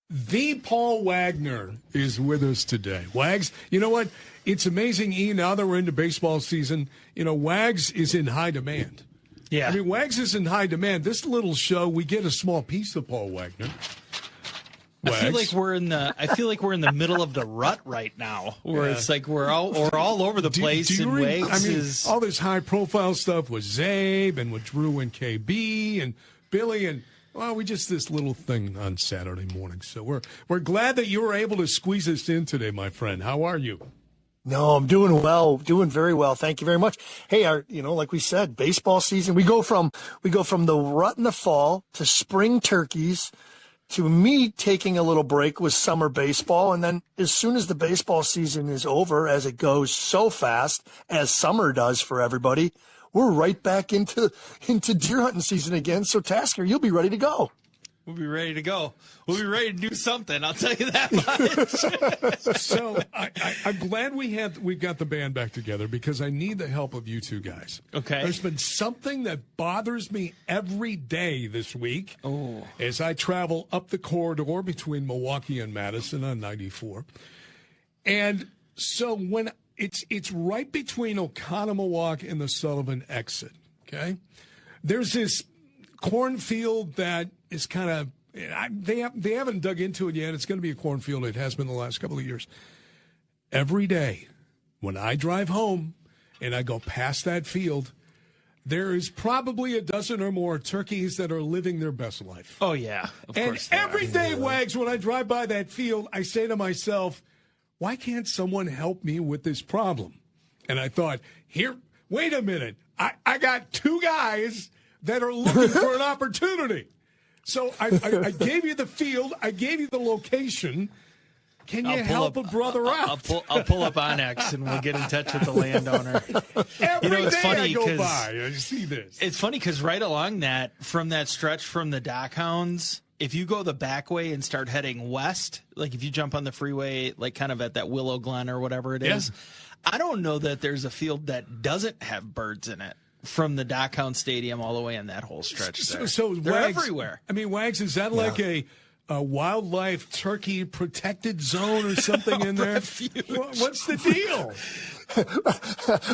The Paul Wagner is with us today. Wags, you know what? It's amazing, Ian, now that we're into baseball season, Wags is in high demand. Yeah. I mean, Wags is in high demand. This little show, we get a small piece of Paul Wagner. I feel like we're in the middle of the rut right now, where it's like we're all over the place. All this high profile stuff with Zabe and with Drew and KB and Billy and we just this little thing on Saturday morning. So we're glad that you were able to squeeze us in today, my friend. How are you? No, I'm doing well, doing very well. Thank you very much. Hey, like we said, baseball season. We go from the rut in the fall to spring turkeys to me taking a little break with summer baseball. And then as soon as the baseball season is over, as it goes so fast, as summer does for everybody, we're right back into deer hunting season again. So, Tasker, you'll be ready to go. We'll be ready to go. We'll be ready to do something. I'll tell you that much. So I'm glad we've got the band back together because I need the help of you two guys. Okay. There's been something that bothers me every day this week as I travel up the corridor between Milwaukee and Madison on 94. And so when it's right between Oconomowoc and the Sullivan exit, okay? There's this cornfield that is kind of they haven't dug into it yet. It's going to be a cornfield. It has been the last couple of years. Every day when I drive home and I go past that field, there is probably a dozen or more turkeys that are living their best life. Oh, yeah. Of course. And every day, Wags, when I drive by that field, I say to myself, why can't someone help me with this problem? And I thought, wait a minute. I got two guys that are looking for an opportunity. So I gave you the field. I gave you the location. Can you help a brother out? I'll pull up Onyx and we'll get in touch with the landowner. Every day funny I go by, I see this. It's funny because right along from that stretch from the Dock Hounds, if you go the back way and start heading west, like if you jump on the freeway, like kind of at that Willow Glen or whatever it is, I don't know that there's a field that doesn't have birds in it. From the Dock Hound Stadium all the way in that whole stretch there. So they're Wags, everywhere. I mean, Wags, is that like a wildlife turkey protected zone or something in there? What's the deal?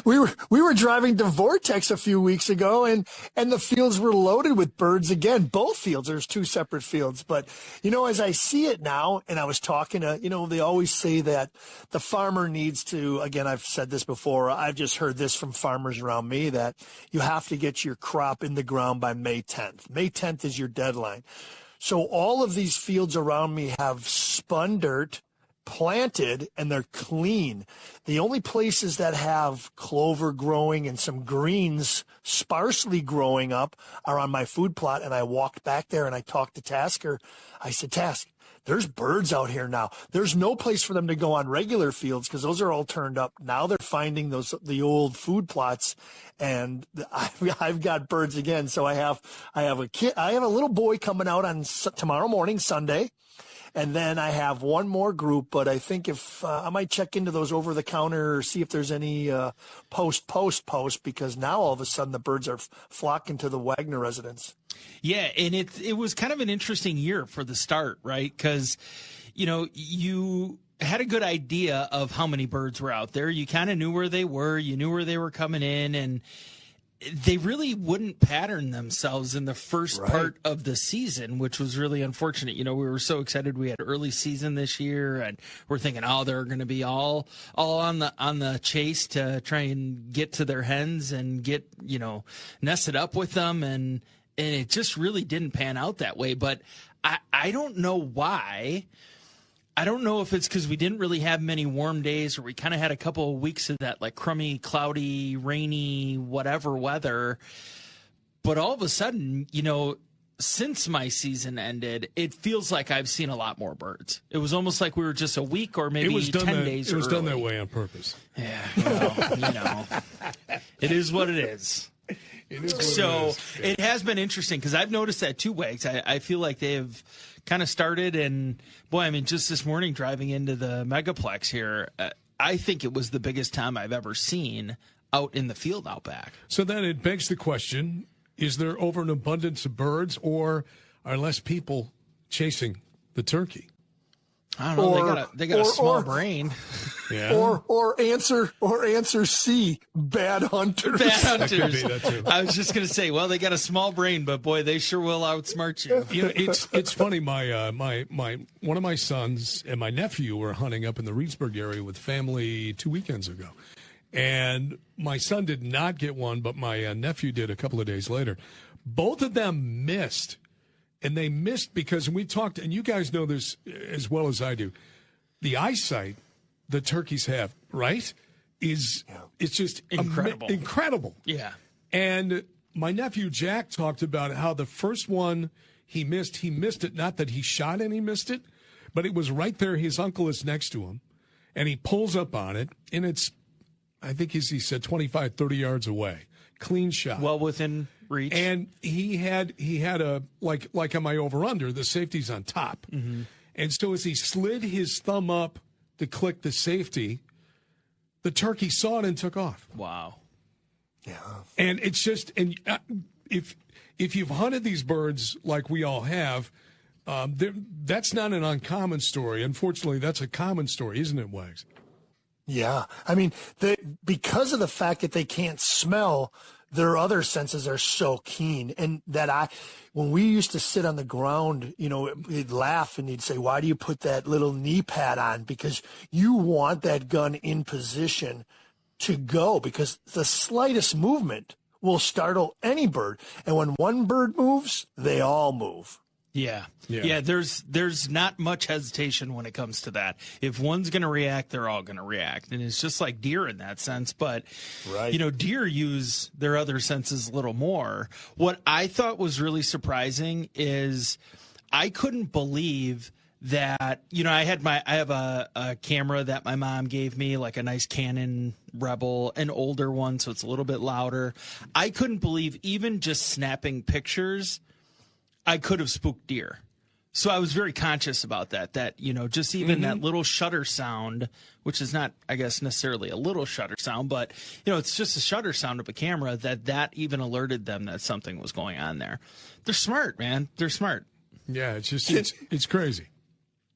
we were driving to Vortex a few weeks ago, and the fields were loaded with birds again. Both fields, there's two separate fields. But, as I see it now, and I was talking to, they always say that the farmer needs to, again, I've said this before, I've just heard this from farmers around me, that you have to get your crop in the ground by May 10th. May 10th is your deadline. So all of these fields around me have spun dirt, planted, and they're clean. The only places that have clover growing and some greens sparsely growing up are on my food plot. And I walked back there and I talked to Tasker. I said, Task, there's birds out here now. There's no place for them to go on regular fields because those are all turned up. Now they're finding the old food plots, and I've got birds again. So I have a little boy coming out on tomorrow morning, Sunday. And then I have one more group, but I think if I might check into those over the counter or see if there's any post, because now all of a sudden the birds are flocking to the Wagner residence. Yeah, and it was kind of an interesting year for the start, right? Because, you had a good idea of how many birds were out there. You kind of knew where they were. You knew where they were coming in, and they really wouldn't pattern themselves in the first part of the season, which was really unfortunate. We were so excited we had early season this year, and we're thinking, they're going to be all on the chase to try and get to their hens and get, nested up with them, and it just really didn't pan out that way. But I don't know why. I don't know if it's because we didn't really have many warm days, or we kind of had a couple of weeks of that like crummy, cloudy, rainy, whatever weather. But all of a sudden, since my season ended, it feels like I've seen a lot more birds. It was almost like we were just a week or maybe 10 days early. It was done that way on purpose. Yeah, well, it is what it is. It has been interesting because I've noticed that too, Wags. I feel like they have kind of started, and just this morning driving into the Megaplex here, I think it was the biggest time I've ever seen out in the field out back. So then it begs the question, is there over an abundance of birds, or are less people chasing the turkey? I don't know. They got a small brain. Yeah. Or answer C, bad hunters. Bad hunters. That could be that too. I was just going to say, well, they got a small brain, but boy, they sure will outsmart you. You know, it's funny. My one of my sons and my nephew were hunting up in the Reedsburg area with family 2 weekends ago, and my son did not get one, but my nephew did a couple of days later. Both of them missed. And they missed because we talked, and you guys know this as well as I do, the eyesight the turkeys have, right, it's just incredible. Incredible. Yeah. And my nephew Jack talked about how the first one he missed it, not that he shot and he missed it, but it was right there. His uncle is next to him, and he pulls up on it, and it's, I think as he said, 25, 30 yards away. Clean shot. Well within reach. And he had a like on my over under, the safety's on top. Mm-hmm. And so as he slid his thumb up to click the safety, the turkey saw it and took off. Wow. Yeah. And it's just, and if you've hunted these birds like we all have, that's not an uncommon story. Unfortunately, that's a common story, isn't it, Wags? Yeah. I mean, because of the fact that they can't smell, their other senses are so keen. And when we used to sit on the ground, you know, he'd laugh and he'd say, why do you put that little knee pad on? Because you want that gun in position to go, because the slightest movement will startle any bird. And when one bird moves, they all move. Yeah. There's not much hesitation when it comes to that. If one's going to react, they're all going to react. And it's just like deer in that sense. But, right. You know, deer use their other senses a little more. What I thought was really surprising is I couldn't believe that, you know, I have a camera that my mom gave me, like a nice Canon Rebel, an older one, so it's a little bit louder. I couldn't believe even just snapping pictures, I could have spooked deer. So I was very conscious about that, you know, just even that little shutter sound, which is not, I guess, necessarily a little shutter sound, but, you know, it's just a shutter sound of a camera that even alerted them that something was going on there. They're smart, man. They're smart. Yeah, it's just, it's crazy.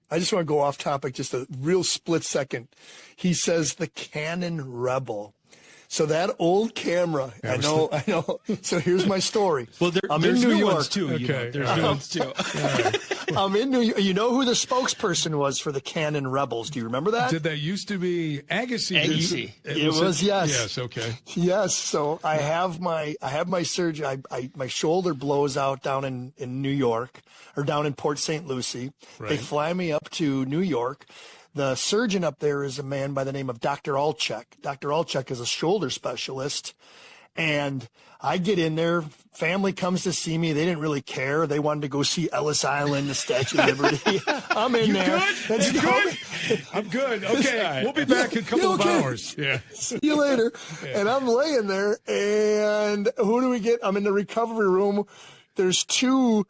I just want to go off topic just a real split second. He says the Canon Rebel. So that old camera, I know. So here's my story. Well, there's new ones too. Okay. You know, there's new ones too. I'm in New York. You know who the spokesperson was for the Canon Rebels? Do you remember that? Did that used to be Agassi? Agassi. It was, yes. Yes, okay. Yes. So I have my surgery. My shoulder blows out down in New York, or down in Port St. Lucie. Right. They fly me up to New York. The surgeon up there is a man by the name of Dr. Alchek. Dr. Alchek is a shoulder specialist. And I get in there. Family comes to see me. They didn't really care. They wanted to go see Ellis Island, the Statue of Liberty. I'm in there. Good? You good? I'm good. Okay. We'll be back in a couple of hours. Yeah. See you later. Yeah. And I'm laying there. And who do we get? I'm in the recovery room. There's two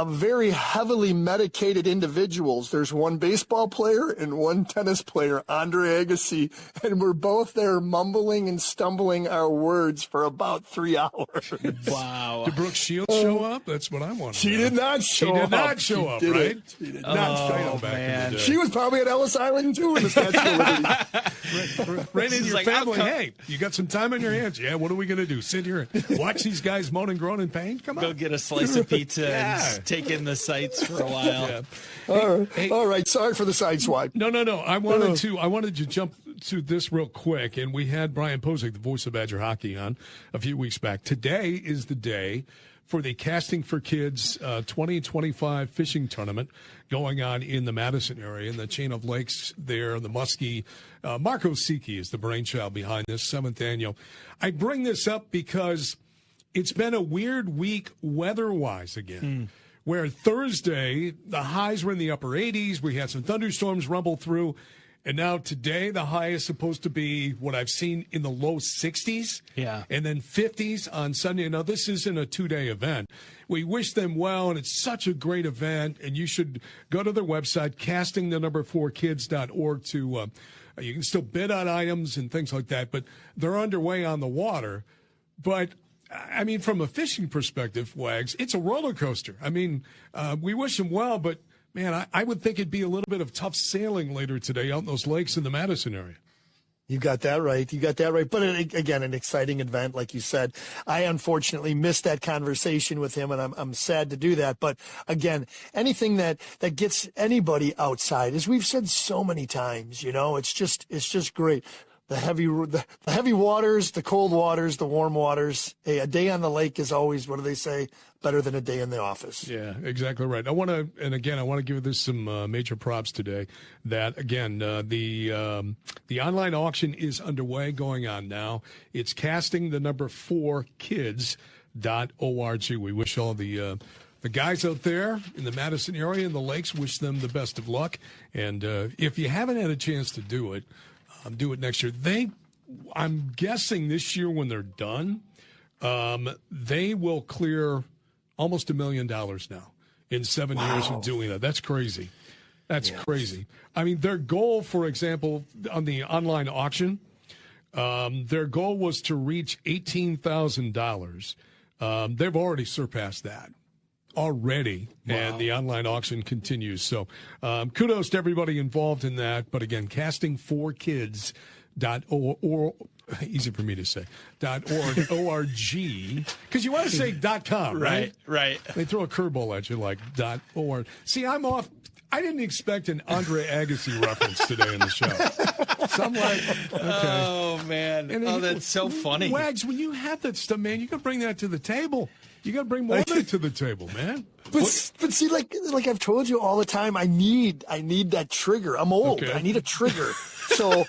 very heavily medicated individuals. There's one baseball player and one tennis player, Andre Agassi, and we're both there mumbling and stumbling our words for about 3 hours. Wow. Did Brooke Shields show up? That's what I want to know. She did not show up. She did not show up, right? She did not show up. Man. She was probably at Ellis Island, too, in the Statue of Liberty. Right in your family. Hey, you got some time on your hands. Yeah, what are we going to do? Sit here and watch these guys moan and groan in pain? Come on. Go get a slice of pizza and take in the sights for a while. Yeah. All right. Sorry for the side swipe. No. I wanted to jump to this real quick, and we had Brian Posick, the voice of Badger Hockey, on a few weeks back. Today is the day for the Casting for Kids 2025 fishing tournament going on in the Madison area, in the chain of lakes there, the Muskie. Marco Sicchi is the brainchild behind this 7th annual. I bring this up because it's been a weird week weather-wise again, where Thursday, the highs were in the upper 80s. We had some thunderstorms rumble through. And now today, the high is supposed to be what I've seen in the low 60s. Yeah. And then 50s on Sunday. Now, this isn't a 2-day event. We wish them well, and it's such a great event. And you should go to their website, casting4kids.org, to you can still bid on items and things like that. But they're underway on the water. But I mean, from a fishing perspective, Wags, it's a roller coaster. I mean, we wish them well, but man, I would think it'd be a little bit of tough sailing later today out in those lakes in the Madison area. You got that right. You got that right. But again, an exciting event, like you said. I unfortunately missed that conversation with him, and I'm sad to do that. But again, anything that gets anybody outside, as we've said so many times, it's just great. The heavy waters, the cold waters, the warm waters. Hey, a day on the lake is always, what do they say, better than a day in the office. Yeah, exactly right. I want to give this some major props today. That again, the online auction is underway, going on now. It's casting the number 4 kids.org. We wish all the guys out there in the Madison area and the lakes, wish them the best of luck. And if you haven't had a chance to do it next year. I'm guessing this year when they're done, they will clear almost $1 million now in 7 years of doing that. That's crazy. That's crazy. I mean, their goal, for example, on the online auction, their goal was to reach $18,000. They've already surpassed that. Already, and the online auction continues. So kudos to everybody involved in that. But again, casting4kids.org, easy for me to say, .org, because you want to say .com, right? Right. They throw a curveball at you like .org. See, I'm off. I didn't expect an Andre Agassi reference today in the show. So I'm like, okay. Oh, man. That's so funny. Wags, when you have that stuff, man, you can bring that to the table. You got to bring more of it to the table, man. But see, like I've told you all the time, I need that trigger. I'm old. Okay. I need a trigger. So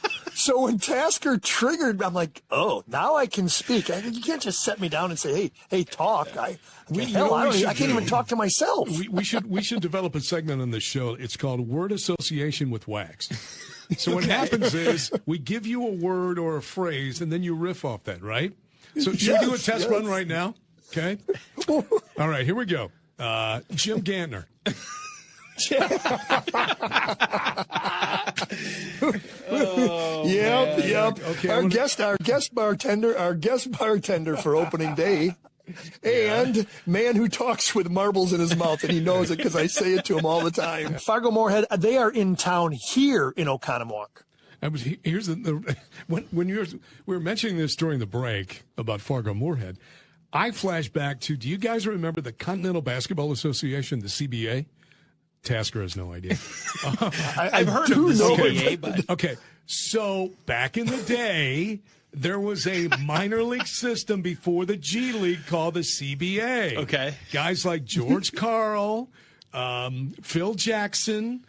when Tasker triggered, I'm like, oh, now I can speak. You can't just set me down and say, hey, talk. I can't even talk to myself. We should develop a segment on this show. It's called Word Association with Wags. So what happens is we give you a word or a phrase, and then you riff off that, right? So should we do a test run right now? Okay. All right, here we go. Jim Gantner. Yep. Okay. Our guest bartender for opening day. And man who talks with marbles in his mouth, and he knows it because I say it to him all the time. Fargo Moorhead, they are in town here in Oconomowoc. Here's when we were mentioning this during the break about Fargo Moorhead. I flash back to, do you guys remember the Continental Basketball Association, the CBA? Tasker has no idea. I've heard of the CBA, but... Okay, so back in the day, there was a minor league system before the G League called the CBA. Okay. Guys like George Karl, Phil Jackson,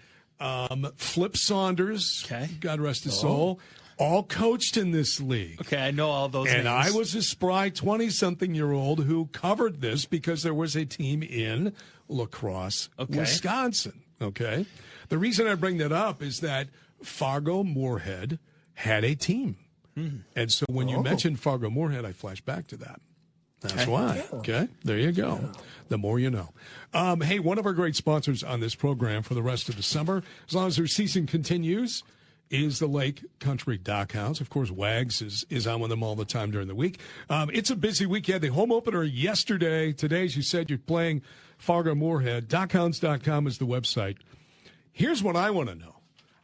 Flip Saunders, God rest his soul, all coached in this league. Okay, I know all those names. And I was a spry 20-something-year-old who covered this because there was a team in La Crosse, Wisconsin. Okay? The reason I bring that up is that Fargo Moorhead had a team. And so when you mentioned Fargo Moorhead, I flash back to that. That's why. Okay? There you go. Yeah. The more you know. Hey, one of our great sponsors on this program for the rest of the summer, as long as their season continues, is the Lake Country Dock House. Of course, Wags is on with them all the time during the week. It's a busy week. You had the home opener yesterday. Today, as you said, you're playing Fargo Moorhead. DockHounds.com is the website. Here's what I want to know.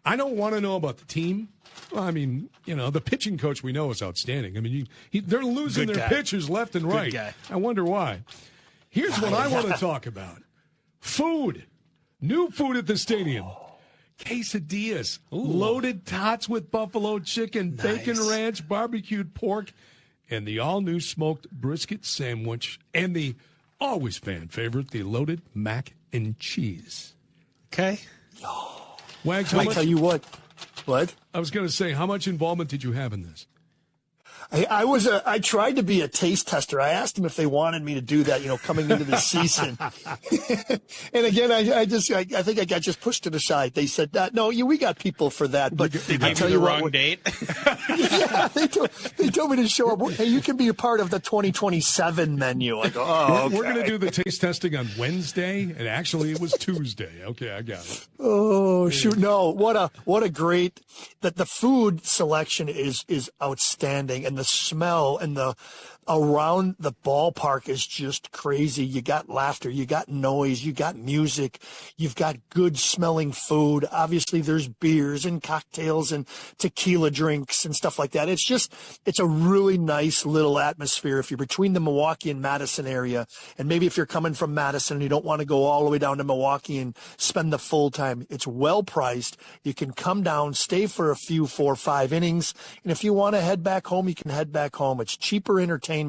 I don't want to know about the team. Well, I mean, the pitching coach we know is outstanding. I mean, they're losing their pitchers left and right. I wonder why. Here's what I want to talk about. Food. New food at the stadium. Quesadillas, loaded tots with buffalo chicken, bacon ranch, barbecued pork, and the all-new smoked brisket sandwich, and the always fan favorite, the loaded mac and cheese. Okay. Wags, I tell you what. What? I was going to say, how much involvement did you have in this? I tried to be a taste tester. I asked them if they wanted me to do that, coming into the season. And again, I think I got just pushed to the side. They said, no, we got people for that. But they gave you the wrong date. Yeah, they told me to show up. Hey, you can be a part of the 2027 menu. I go, okay. We're going to do the taste testing on Wednesday, and actually it was Tuesday. Okay, I got it. Oh, shoot. No, what a great, that the food selection is outstanding. And the smell and the around the ballpark is just crazy. You got laughter, you got noise, you got music, you've got good smelling food. Obviously there's beers and cocktails and tequila drinks and stuff like that. It's a really nice little atmosphere if you're between the Milwaukee and Madison area. And maybe if you're coming from Madison and you don't want to go all the way down to Milwaukee and spend the full time, it's well priced. You can come down, stay for a few 4 or 5 innings. And if you want to head back home, you can head back home. It's cheaper entertainment.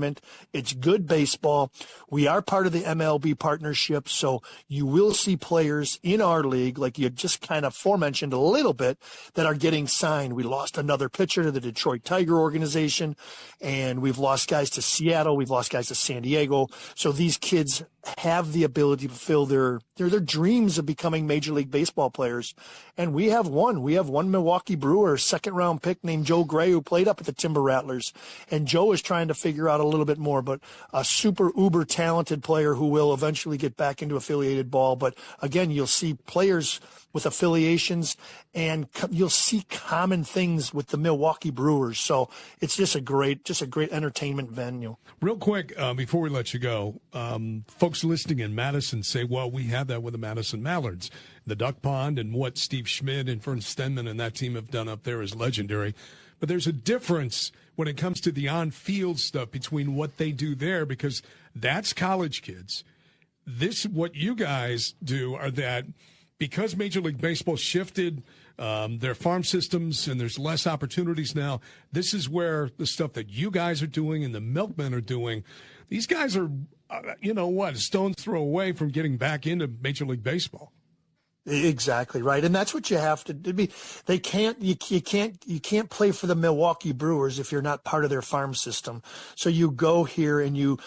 It's good baseball. We are part of the MLB partnership, so you will see players in our league, like you just kind of forementioned a little bit, that are getting signed. We lost another pitcher to the Detroit Tiger organization, and we've lost guys to Seattle. We've lost guys to San Diego. So these kids have the ability to fulfill their dreams of becoming Major League Baseball players. And we have one. We have one Milwaukee Brewer, second-round pick named Joe Gray, who played up at the Timber Rattlers. And Joe is trying to figure out a little bit more, but a super uber talented player who will eventually get back into affiliated ball. But again, you'll see players with affiliations, and you'll see common things with the Milwaukee Brewers. So it's just a great entertainment venue. Real quick, before we let you go, folks listening in Madison say, well, we have that with the Madison Mallards. The Duck Pond and what Steve Schmidt and Fern Stenman and that team have done up there is legendary. But there's a difference when it comes to the on-field stuff between what they do there, because that's college kids. What you guys do are that, because Major League Baseball shifted their farm systems and there's less opportunities now, this is where the stuff that you guys are doing and the Milkmen are doing, these guys are, a stone's throw away from getting back into Major League Baseball. Exactly right, and that's what you have to do. You can't play for the Milwaukee Brewers if you're not part of their farm system. So you go here and you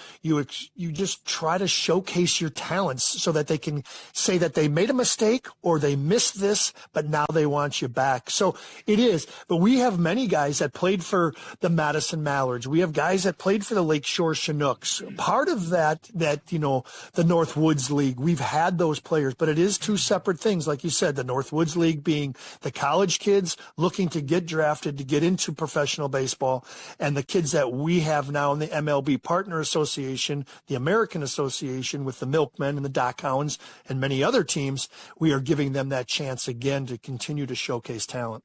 just try to showcase your talents so that they can say that they made a mistake or they missed this, but now they want you back. So it is. But we have many guys that played for the Madison Mallards. We have guys that played for the Lakeshore Chinooks. Part of that the Northwoods League. We've had those players, but it is two separate things, like you said, the Northwoods League being the college kids looking to get drafted to get into professional baseball, and the kids that we have now in the MLB Partner Association, the American Association with the Milkmen and the Dockhounds and many other teams, we are giving them that chance again to continue to showcase talent.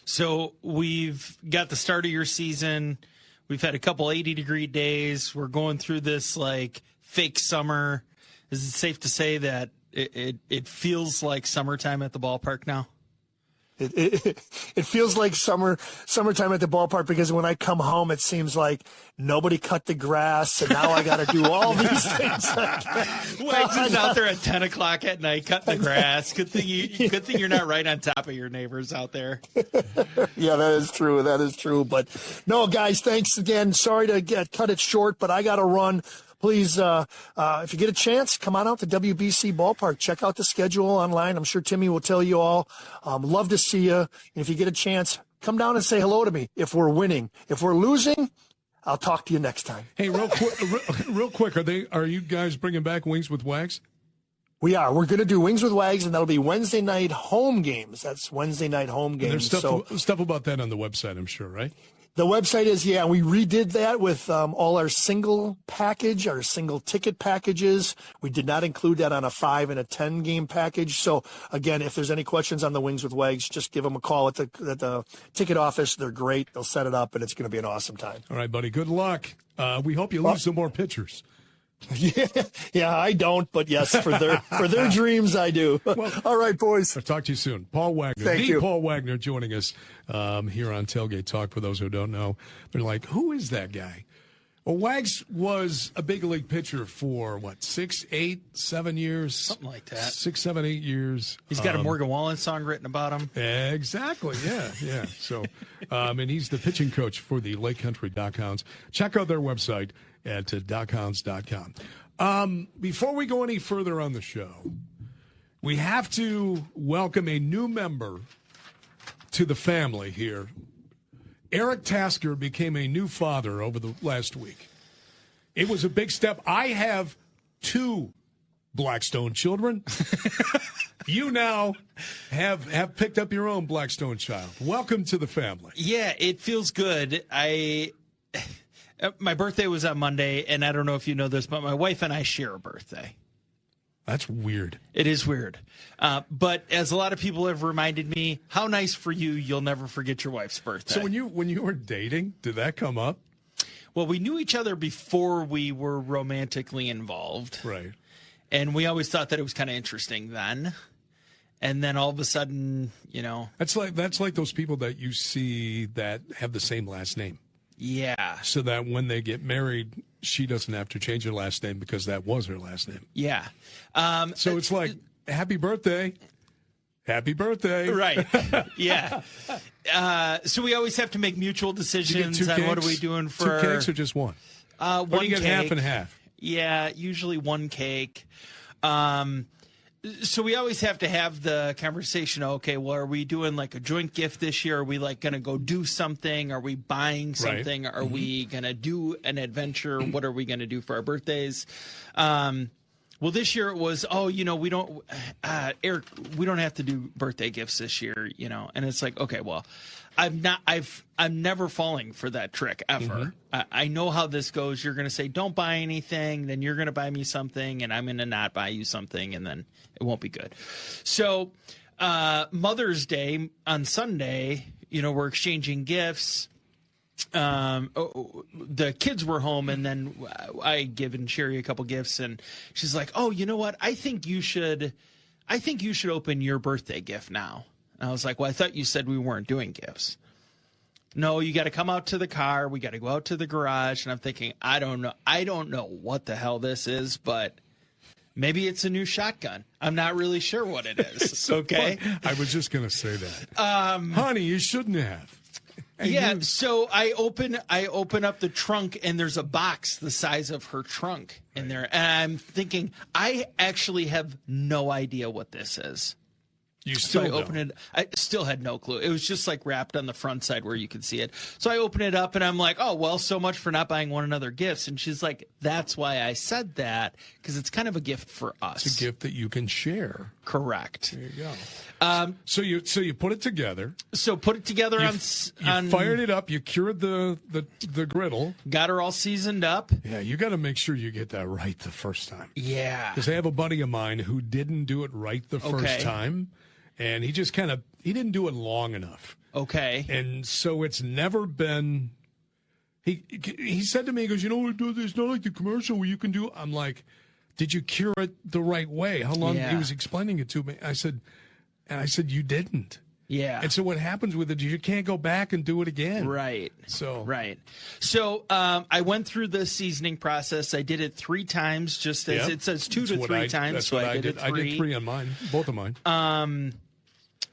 So we've got the start of your season. We've had a couple 80-degree days. We're going through this like fake summer. Is it safe to say that it feels like summertime at the ballpark now? It feels like summertime at the ballpark, because when I come home, it seems like nobody cut the grass, and now I got to do all these things. Wags is out there at 10 o'clock at night cutting the grass. Good thing you're not right on top of your neighbors out there. Yeah, that is true. That is true. But no, guys, thanks again. Sorry to cut it short, but I got to run. Please, if you get a chance, come on out to WBC Ballpark. Check out the schedule online. I'm sure Timmy will tell you all. Love to see you. And if you get a chance, come down and say hello to me if we're winning. If we're losing, I'll talk to you next time. Hey, real quick, are you guys bringing back Wings with Wags? We are. We're going to do Wings with Wags, and that'll be Wednesday night home games. That's Wednesday night home games. And there's stuff about that on the website, I'm sure, right? The website is, yeah, we redid that with all our single package, our single ticket packages. We did not include that on a 5 and a 10 game package. So again, if there's any questions on the Wings with Wags, just give them a call at the ticket office. They're great. They'll set it up, and it's going to be an awesome time. All right, buddy. Good luck. We hope you lose some more pitchers. Yeah, I don't, but yes, for their dreams, I do. Well, all right, boys. I'll talk to you soon. Paul Wagner. Thank you. Paul Wagner joining us here on Tailgate Talk. For those who don't know, they're like, who is that guy? Well, Wags was a big league pitcher for, 6, 8, 7 years? Something like that. 6, 7, 8 years. He's got a Morgan Wallen song written about him. Exactly, yeah. So, and he's the pitching coach for the Lake Country Dockhounds. Check out their website at dockhounds.com. Before we go any further on the show, we have to welcome a new member to the family here. Erik Tasker became a new father over the last week. It was a big step. I have 2 Blackstone children. You now have picked up your own Blackstone child. Welcome to the family. Yeah, it feels good. my birthday was on Monday, and I don't know if you know this, but my wife and I share a birthday. That's weird. It is weird. But as a lot of people have reminded me, how nice for you, you'll never forget your wife's birthday. So when you were dating, did that come up? Well, we knew each other before we were romantically involved. Right. And we always thought that it was kind of interesting then. And then all of a sudden, That's like those people that you see that have the same last name. Yeah. So that when they get married, she doesn't have to change her last name because that was her last name. Yeah. So it's like, happy birthday. Happy birthday. Right. Yeah. So we always have to make mutual decisions on what are we doing for. 2 cakes or just one? One or do you get cake. half and half? Yeah, usually one cake. So we always have to have the conversation. Okay, well, are we doing like a joint gift this year? Are we like going to go do something? Are we buying something? Right. Are we going to do an adventure? What are we going to do for our birthdays? Well, this year it was, we don't, Eric, we don't have to do birthday gifts this year, and it's like, okay, well, I'm never falling for that trick ever. Mm-hmm. I know how this goes. You're going to say, don't buy anything. Then you're going to buy me something and I'm going to not buy you something. And then it won't be good. So, Mother's Day on Sunday, we're exchanging gifts. The kids were home, and then I given Sherry a couple gifts, and she's like, "Oh, you know what? I think you should open your birthday gift now." And I was like, "Well, I thought you said we weren't doing gifts." No, you got to come out to the car. We got to go out to the garage. And I'm thinking, I don't know what the hell this is, but maybe it's a new shotgun. I'm not really sure what it is. So okay. Fun. I was just going to say that. Honey, you shouldn't have. Yeah, so I open up the trunk, and there's a box the size of her trunk in there. And I'm thinking, I actually have no idea what this is. You still so I opened it. I still had no clue. It was just like wrapped on the front side where you could see it. So I open it up, and I'm like, oh, well, so much for not buying one another gifts. And she's like, that's why I said that, because it's kind of a gift for us. It's a gift that you can share. Correct. There you go. So you put it together. So put it together you fired it up. You cured the griddle. Got her all seasoned up. Yeah, you got to make sure you get that right the first time. Yeah. Because I have a buddy of mine who didn't do it right the first time. And he just he didn't do it long enough. Okay. And so it's never been, he said to me, he goes, it's not like the commercial where you can do, I'm like, did you cure it the right way? How long? Yeah. He was explaining it to me. I said, you didn't. Yeah. And so what happens with it, you can't go back and do it again. Right. Right. So I went through the seasoning process. I did it 3 times, just as it says 2 to 3 times. That's so what I did it 3. I did 3 on mine, both of mine.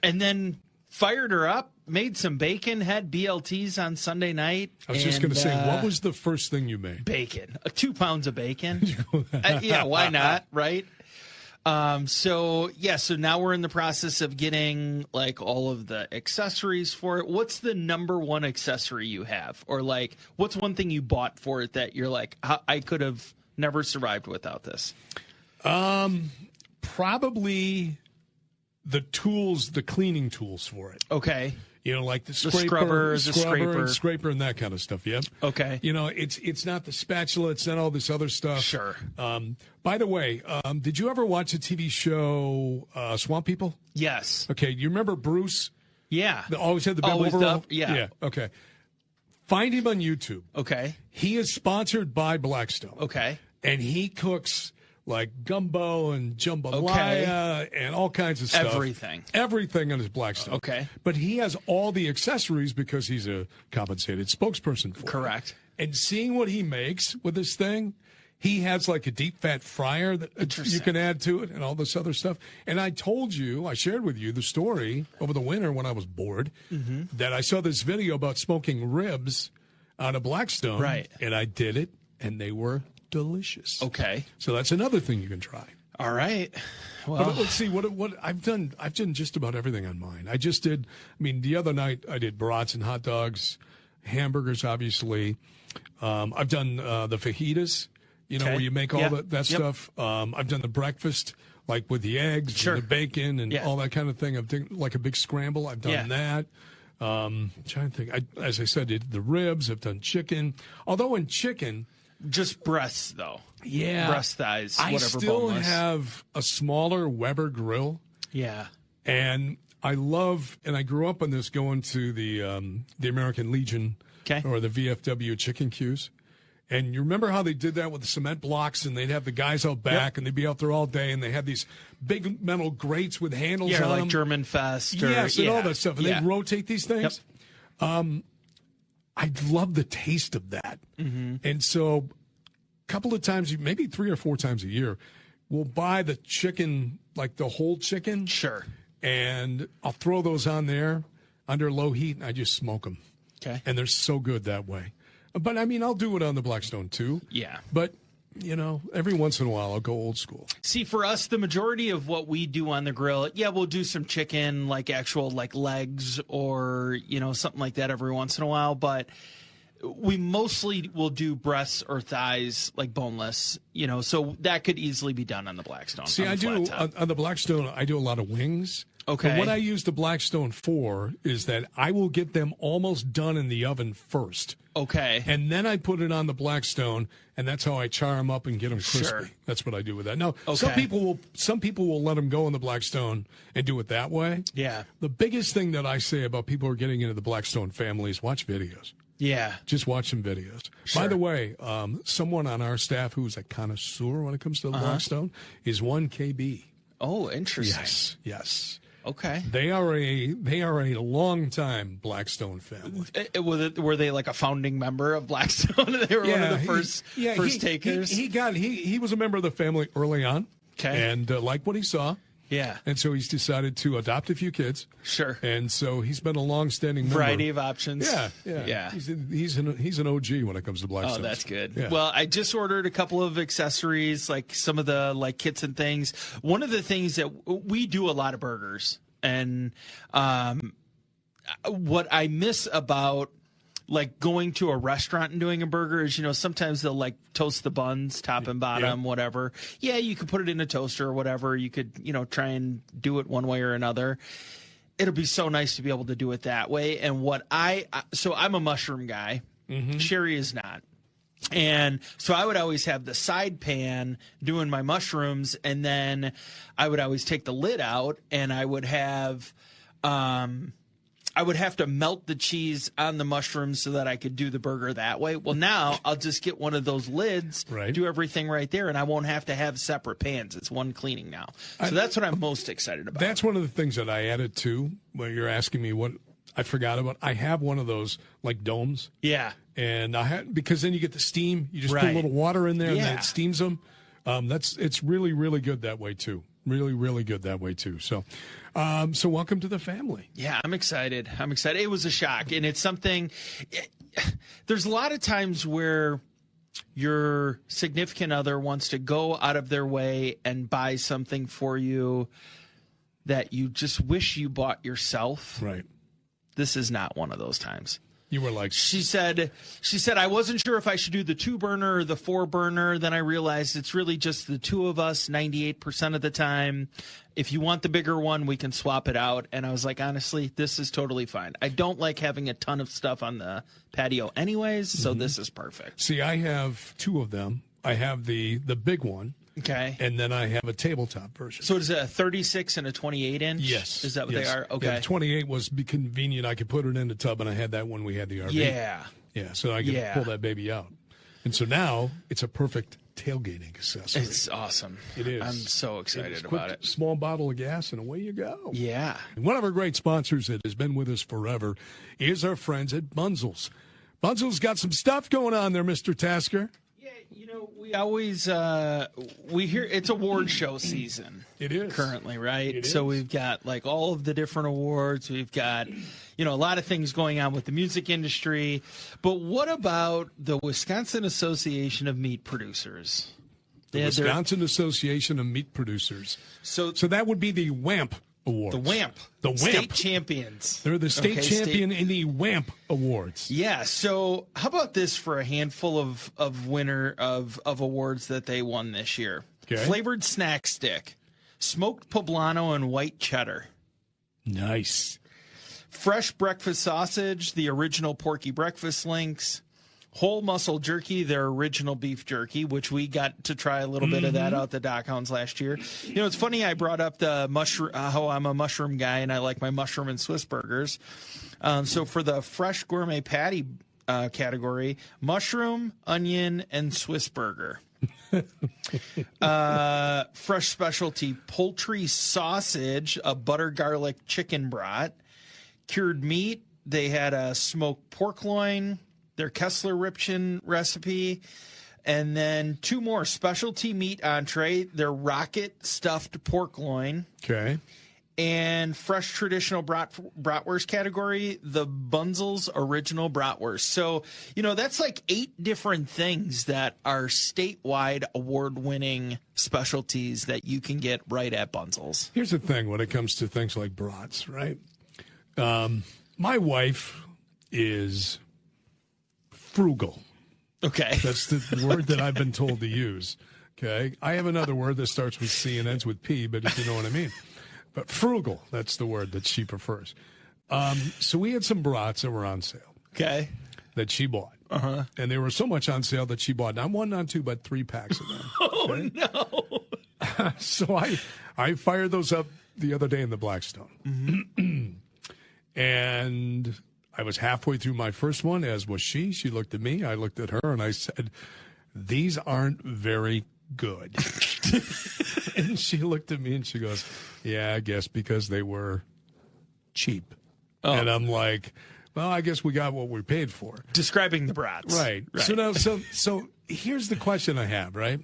And then fired her up, made some bacon, had BLTs on Sunday night. I was just going to say, what was the first thing you made? Bacon. 2 pounds of bacon. Yeah, why not, right? So now we're in the process of getting like all of the accessories for it. What's the number one accessory you have? Or like, what's one thing you bought for it that you're like, I could have never survived without this? Probably the tools, the cleaning tools for it. Okay. Like the scraper, the scraper, and that kind of stuff. Yep. Okay. It's not the spatula. It's not all this other stuff. Sure. By the way, did you ever watch the TV show Swamp People? Yes. Okay. You remember Bruce? Yeah. Always had the big overall? Yeah. Yeah. Okay. Find him on YouTube. Okay. He is sponsored by Blackstone. Okay. And he cooks like gumbo and jambalaya and all kinds of stuff. Everything on his Blackstone. Okay. But he has all the accessories because he's a compensated spokesperson for it. Correct. And seeing what he makes with this thing, he has like a deep fat fryer that you can add to it and all this other stuff. And I shared with you the story over the winter when I was bored that I saw this video about smoking ribs out of Blackstone. Right. And I did it, and they were delicious. Okay. So that's another thing you can try. All right. Well, but let's see what I've done. I've done just about everything on mine. The other night I did brats and hot dogs, hamburgers, obviously. I've done the fajitas, where you make all that stuff. I've done the breakfast, like with the eggs and the bacon and all that kind of thing. I've done like a big scramble. I've done that. Trying to think. As I said, the ribs. I've done chicken. Although in chicken, just breasts though. Yeah, breast thighs. Whatever. I still boneless. have a smaller Weber grill. Yeah, and I love. And I grew up on this, going to the American Legion or the VFW chicken queues. And you remember how they did that with the cement blocks, and they'd have the guys out back, and they'd be out there all day, and they had these big metal grates with handles on like them. German Fest. And all that stuff. And they'd rotate these things. Yep. I love the taste of that. Mm-hmm. And so a couple of times, maybe 3 or 4 times a year, we'll buy the chicken, like the whole chicken. Sure. And I'll throw those on there under low heat, and I just smoke them. Okay. And they're so good that way. But, I mean, I'll do it on the Blackstone, too. Yeah. But, you know, every once in a while, I'll go old school. See, for us, the majority of what we do on the grill, we'll do some chicken, like actual like legs or, you know, something like that every once in a while. But we mostly will do breasts or thighs, like boneless, you know, so that could easily be done on the Blackstone. See, I do, on the Blackstone, I do a lot of wings. Okay. But what I use the Blackstone for is that I will get them almost done in the oven first. Okay. And then I put it on the Blackstone, and that's how I char them up and get them crispy. Sure. That's what I do with that. Now, some people will let them go on the Blackstone and do it that way. Yeah. The biggest thing that I say about people who are getting into the Blackstone family is watch videos. Yeah. Just watch some videos. Sure. By the way, someone on our staff who's a connoisseur when it comes to the Blackstone is 1KB. Oh, interesting. Yes. Okay. They are a long-time Blackstone family. Were they like a founding member of Blackstone? They were one of the first takers? He was a member of the family early on. Okay. And liked what he saw. Yeah. And so he's decided to adopt a few kids. Sure. And so he's been a long-standing member. Variety of options. Yeah. He's an OG when it comes to Blackstone. Oh, that's good. Yeah. Well, I just ordered a couple of accessories, like some of the like kits and things. One of the things that we do a lot of burgers, and what I miss about like going to a restaurant and doing a burger is, you know, sometimes they'll like toast the buns, top and bottom, whatever. Yeah, you could put it in a toaster or whatever. You could, you know, try and do it one way or another. It'll be so nice to be able to do it that way. And so I'm a mushroom guy. Mm-hmm. Sherry is not. And so I would always have the side pan doing my mushrooms, and then I would always take the lid out, and I would have to melt the cheese on the mushrooms so that I could do the burger that way. Well, now I'll just get one of those lids, do everything right there, and I won't have to have separate pans. It's one cleaning now. So that's what I'm most excited about. That's one of the things that I added too, when you're asking me what I forgot about. I have one of those like domes. Yeah. And because then you get the steam. You just put a little water in there and then it steams them. It's really, really good that way too. Really, really good that way too. So welcome to the family. Yeah, I'm excited. It was a shock, and it's something. There's a lot of times where your significant other wants to go out of their way and buy something for you that you just wish you bought yourself. Right. This is not one of those times. You were like, she said, I wasn't sure if I should do the 2-burner or the 4-burner. Then I realized it's really just the two of us 98% of the time. If you want the bigger one, we can swap it out. And I was like, honestly, this is totally fine. I don't like having a ton of stuff on the patio anyways, so this is perfect. See, I have 2 of them. I have the big one. Okay. And then I have a tabletop version. So is it a 36 and a 28 inch? Yes. Is that what they are? Okay. Yeah, the 28 was convenient. I could put it in the tub, and I had that when we had the RV. Yeah. Yeah, so I could pull that baby out. And so now it's a perfect tailgating accessory. It's awesome. It is. I'm so excited about it. Small bottle of gas, and away you go. Yeah. And one of our great sponsors that has been with us forever is our friends at Bunzel's. Bunzel's got some stuff going on there, Mr. Tasker. You know, we always we hear it's award show season. It is currently, right? It so is. We've got like all of the different awards. We've got, you know, a lot of things going on with the music industry. But what about the Wisconsin Association of Meat Producers? The Wisconsin Association of Meat Producers. So that would be the WAMP Awards. The WAMP. The WAMP. State champions. They're the state champion in the WAMP Awards. Yeah. So how about this for a handful of winner of awards that they won this year? Okay. Flavored snack stick, smoked poblano and white cheddar. Nice. fresh breakfast sausage, the original Porky Breakfast Links, whole muscle jerky, their original beef jerky, which we got to try a little bit of that out the Dock Hounds last year. You know, it's funny I brought up the mushroom, how I'm a mushroom guy and I like my mushroom and Swiss burgers. So for the fresh gourmet patty category, mushroom, onion, and Swiss burger. Fresh specialty poultry sausage, a butter garlic chicken brat, cured meat. They had a smoked pork loin, their Kessler Ripchen recipe, and then 2 more specialty meat entree, their rocket stuffed pork loin. Okay. And fresh traditional bratwurst category, the Bunzel's original bratwurst. So, you know, that's like 8 different things that are statewide award-winning specialties that you can get right at Bunzel's. Here's the thing when it comes to things like brats, right? My wife is frugal. Okay. That's the word that I've been told to use. Okay. I have another word that starts with C and ends with P, but if you know what I mean. But frugal, that's the word that she prefers. So we had some brats that were on sale. Okay. That she bought. Uh-huh. And they were so much on sale that she bought not 1, not 2, but 3 packs of them. Oh, okay? no. So I fired those up the other day in the Blackstone. Mm-hmm. And I was halfway through my first one, as was she. She looked at me. I looked at her, and I said, "These aren't very good." And she looked at me, and she goes, "Yeah, I guess because they were cheap." Oh. And I'm like, well, I guess we got what we paid for. Describing the brats. Right. So now, so here's the question I have, right?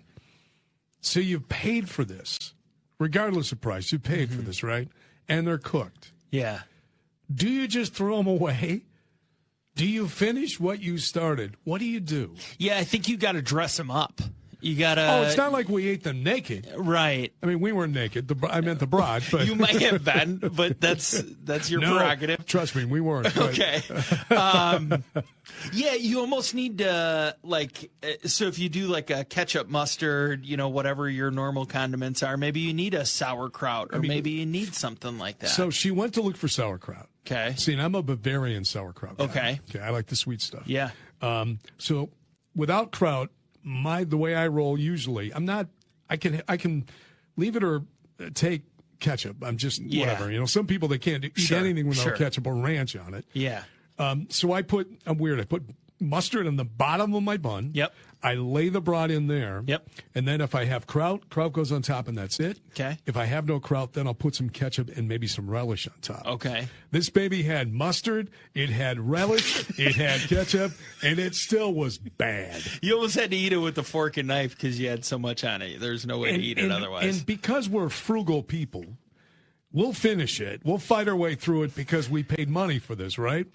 So you've paid for this, regardless of price. You paid for this, right? And they're cooked. Yeah. Do you just throw them away? Do you finish what you started? What do you do? Yeah, I think you got to dress them up. You got to. Oh, it's not like we ate them naked. Right. I mean, we weren't naked. I meant the brat. But you might have been, but that's your prerogative. Trust me, we weren't. Okay. Yeah, you almost need to, like, so if you do like a ketchup, mustard, you know, whatever your normal condiments are, maybe you need a sauerkraut or maybe you need something like that. So she went to look for sauerkraut. Okay. See, and I'm a Bavarian sauerkraut guy. Okay. I like the sweet stuff. Yeah. So without kraut, the way I roll usually, I can leave it or take ketchup. I'm just whatever. You know, some people they can't eat anything without ketchup or ranch on it. Yeah. So I'm weird. I put mustard on the bottom of my bun. Yep. I lay the brat in there. Yep. And then if I have kraut goes on top, and that's it. Okay. If I have no kraut, then I'll put some ketchup and maybe some relish on top. Okay. This baby had mustard, it had relish, it had ketchup, and it still was bad. You almost had to eat it with a fork and knife because you had so much on it. There's no way to eat it otherwise. And because we're frugal people, we'll finish it. We'll fight our way through it because we paid money for this, right?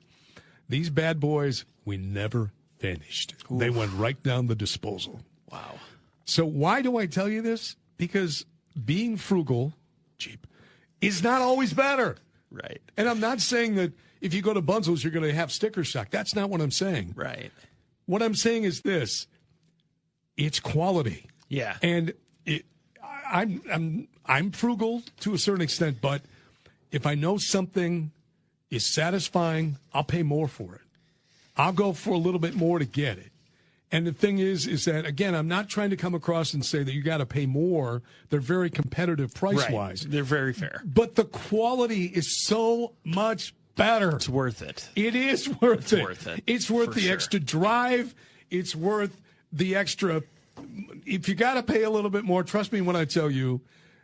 These bad boys, we never finished. Oof. They went right down the disposal. Wow. So why do I tell you this? Because being frugal, cheap, is not always better. Right. And I'm not saying that if you go to Bunzel's, you're going to have sticker shock. That's not what I'm saying. Right. What I'm saying is this. It's quality. Yeah. And I'm frugal to a certain extent, but if I know something is satisfying, I'll pay more for it. I'll go for a little bit more to get it. And the thing is that, again, I'm not trying to come across and say that you got to pay more. They're very competitive price-wise. Right. They're very fair. But the quality is so much better. It's worth it. It is worth it. Worth it. It's worth the extra drive. It's worth the extra. If you got to pay a little bit more, trust me when I tell you,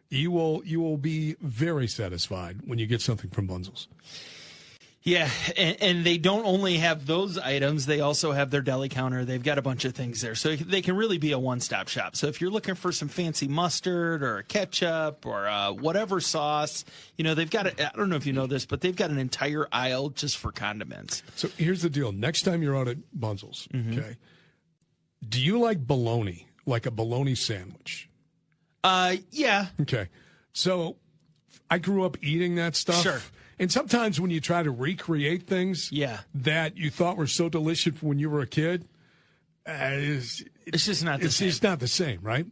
you will be very satisfied when you get something from Bunzel's. Yeah, and they don't only have those items, they also have their deli counter. They've got a bunch of things there. So they can really be a one-stop shop. So if you're looking for some fancy mustard or ketchup or whatever sauce, you know, they've got I don't know if you know this, but they've got an entire aisle just for condiments. So here's the deal. Next time you're out at Bunzel's, okay, do you like bologna, like a bologna sandwich? Yeah. Okay. So I grew up eating that stuff. Sure. And sometimes when you try to recreate things that you thought were so delicious when you were a kid, it's just not the same. It's not the same, right?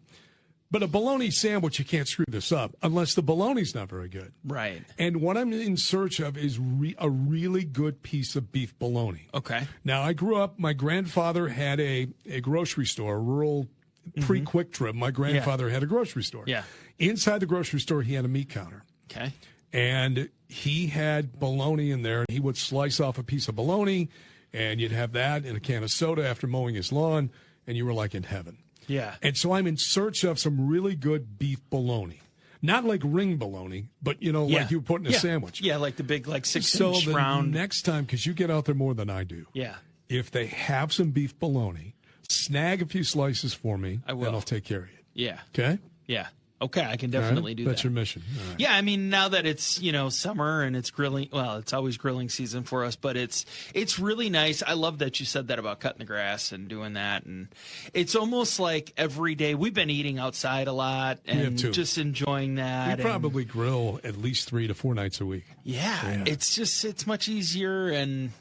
But a bologna sandwich, you can't screw this up unless the bologna's not very good. Right. And what I'm in search of is a really good piece of beef bologna. Okay. Now, I grew up, my grandfather had a grocery store, a rural pre-Quick Trip. My grandfather had a grocery store. Yeah. Inside the grocery store, he had a meat counter. Okay. And he had bologna in there, and he would slice off a piece of bologna, and you'd have that in a can of soda after mowing his lawn, and you were like in heaven. Yeah. And so I'm in search of some really good beef bologna. Not like ring bologna, but, like you put in a sandwich. Yeah, like the big, 6-inch So the round. next time, because you get out there more than I do, Yeah. if they have some beef bologna, snag a few slices for me, I will. and I'll take care of you. Yeah. Okay? Yeah. Okay, I can definitely do that. That's your mission. All right. Yeah, I mean, now that it's, summer and it's grilling, well, it's always grilling season for us, but it's really nice. I love that you said that about cutting the grass and doing that. And it's almost like every day we've been eating outside a lot and just enjoying that. We probably grill at least 3 to 4 nights a week. Yeah. It's much easier and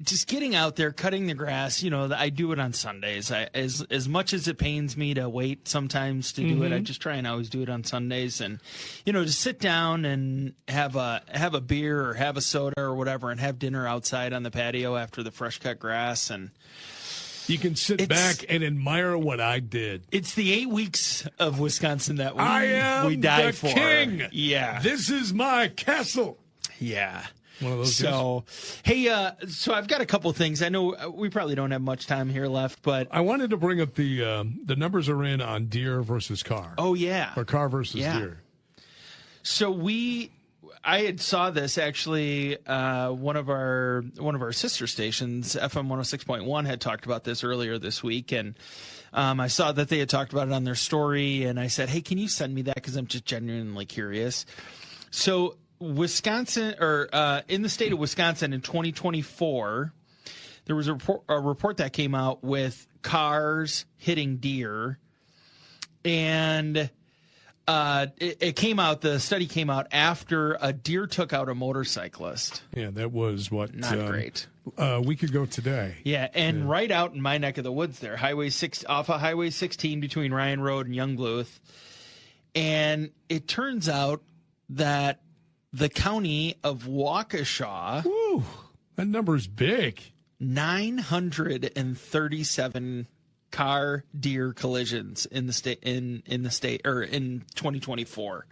just getting out there, cutting the grass. I do it on Sundays. As much as it pains me to wait sometimes to do it, I just try and always do it on Sundays. And to sit down and have a beer or have a soda or whatever, and have dinner outside on the patio after the fresh cut grass. And you can sit back and admire what I did. It's the 8 weeks of Wisconsin that we die the for. King. Yeah, this is my castle. Yeah. One of those hey, so I've got a couple things. I know we probably don't have much time here left, but I wanted to bring up the numbers are in on deer versus car. Oh yeah, or car versus deer. So I had saw this actually. One of our sister stations, FM 106.1, had talked about this earlier this week, and I saw that they had talked about it on their story, and I said, hey, can you send me that, because I'm just genuinely curious. So Wisconsin, or in the state of Wisconsin in 2024, there was a report that came out with cars hitting deer, and the study came out after a deer took out a motorcyclist. Yeah, that was not great. A week ago today. Yeah, and right out in my neck of the woods there, off of Highway 16 between Ryan Road and Young Bluth. And it turns out that the county of Waukesha, woo, that number is big. 937 car deer collisions in the state in the state, or in 2024.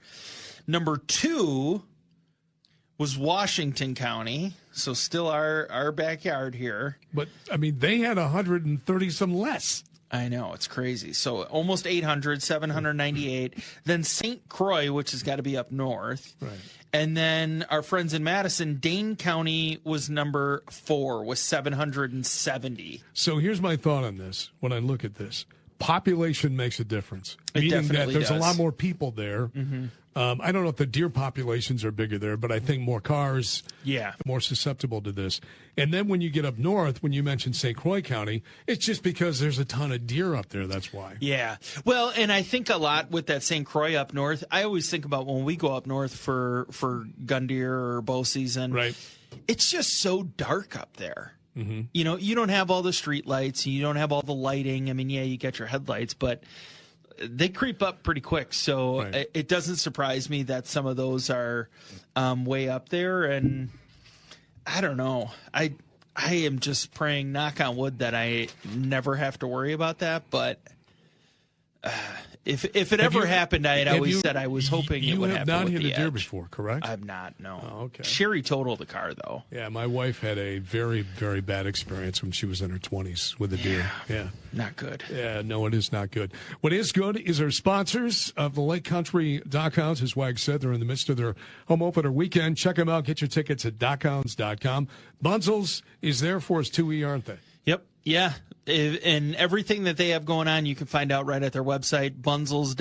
Number 2 was Washington County, so still our backyard here. But I mean, they had 130 some less. I know, it's crazy. So almost 800, 798. Then St. Croix, which has got to be up north. Right. And then our friends in Madison, Dane County was number 4 with 770. So here's my thought on this. When I look at this, population makes a difference. It Meaning definitely that there's does. a lot more people there. Mm-hmm. I don't know if the deer populations are bigger there, but I think more cars, more susceptible to this. And then when you get up north, when you mention St. Croix County, it's just because there's a ton of deer up there. That's why. Yeah. Well, and I think a lot with that St. Croix up north, I always think about when we go up north for gun deer or bow season. Right. It's just so dark up there. Mm-hmm. You don't have all the street lights, you don't have all the lighting. I mean, yeah, you get your headlights, but they creep up pretty quick. So it doesn't surprise me that some of those are way up there. And I don't know. I am just praying, knock on wood, that I never have to worry about that. But if it ever happened, I had always said I was hoping it would happen. You have not with hit the a deer edge. before, correct? I've not, no. Oh, okay. Sherry totaled the car, though. Yeah, my wife had a very, very bad experience when she was in her 20s with a deer. Yeah. Not good. Yeah, no, it is not good. What is good is our sponsors of the Lake Country Dockhounds. As Wag said, they're in the midst of their home opener weekend. Check them out. Get your tickets at dockhounds.com. Bunzel's is there for us too, aren't they? Yep. Yeah. And everything that they have going on, you can find out right at their website, bunzels.com.